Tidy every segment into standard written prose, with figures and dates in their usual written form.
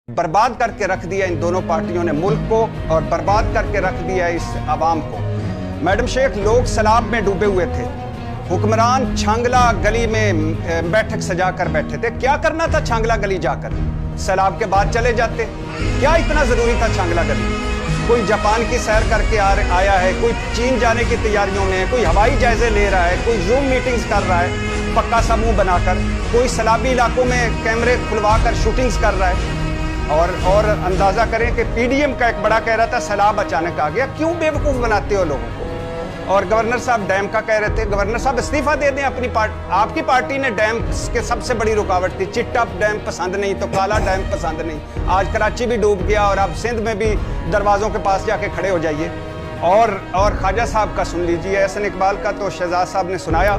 बर्बाद करके रख दिया इन दोनों पार्टियों ने मुल्क को, और बर्बाद करके रख दिया इस आवाम को। मैडम शेख, लोग सैलाब में डूबे हुए थे, हुक्मरान छांगला गली में बैठक सजा कर बैठे थे। क्या करना था छांगला गली जाकर? सैलाब के बाद चले जाते। क्या इतना जरूरी था छांगला गली? कोई जापान की सैर करके आया है, कोई चीन जाने की तैयारियों में है, कोई हवाई जायजे ले रहा है, कोई जूम मीटिंग्स कर रहा है पक्का समूह बनाकर, कोई सैलाबी इलाकों में कैमरे खुलवा कर शूटिंग्स कर रहा है। और अंदाजा करें कि पीडीएम का एक बड़ा कह रहा था सैलाब अचानक आ गया। क्यों बेवकूफ बनाते हो लोगों को? और गवर्नर साहब डैम का कह रहे थे, गवर्नर साहब इस्तीफा दे दें अपनी आपकी पार्टी ने डैम के सबसे बड़ी रुकावट थी। चिट्टा डैम पसंद नहीं तो काला डैम पसंद नहीं। आज कराची भी डूब गया और अब सिंध में भी दरवाजों के पास जाके खड़े हो जाइए। और ख्वाजा साहब का सुन लीजिए, एहसन इकबाल का तो शहजाद साहब ने सुनाया।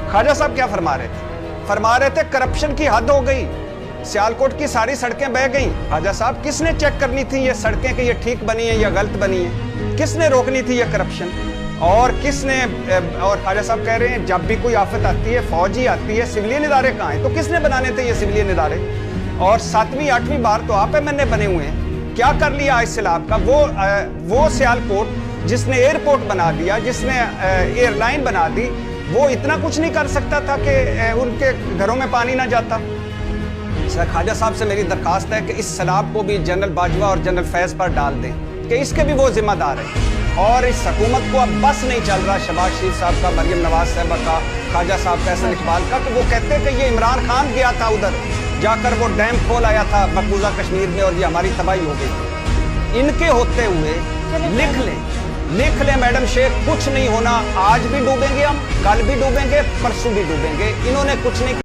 ख्वाजा साहब क्या फरमा रहे थे? फरमा रहे थे करप्शन की हद हो गई, सियालकोट की सारी सड़कें बह गईं। ख्वाजा साहब, किसने चेक करनी थी ये सड़कें कि ये ठीक बनी है या गलत बनी है? किसने रोकनी थी ये करप्शन? और किसने? और ख्वाजा साहब कह रहे हैं जब भी कोई आफत आती है, फौज ही आती है, सिविलियन इदारे कहाँ हैं? तो किसने बनाने थे ये सिविलियन इदारे? और 7वीं 8वीं बार तो आप एमएनए बने हुए हैं। क्या कर लिया आज सैलाब का? वो सियालकोट जिसने एयरपोर्ट बना दिया, जिसने एयरलाइन बना दी, वो इतना कुछ नहीं कर सकता था कि उनके घरों में पानी ना जाता? ख्वाजा साहब से मेरी दरखास्त है कि इस सैलाब को भी जनरल बाजवा और जनरल फैज पर डाल दें कि इसके भी वो जिम्मेदार है। और इस हुकूमत को अब बस नहीं चल रहा शहबाज शरीफ साहब का, मरियम नवाज साहबा का, ख्वाजा साहब का, एहसन इकबाल का, कि वो कहते कि ये इमरान खान गया था उधर जाकर वो डैम खोल आया था मकबूजा कश्मीर में और ये हमारी तबाही हो गई। इनके होते हुए लिख लें मैडम शेख, कुछ नहीं होना। आज भी डूबेंगे हम, कल भी डूबेंगे, परसों भी डूबेंगे। इन्होंने कुछ नहीं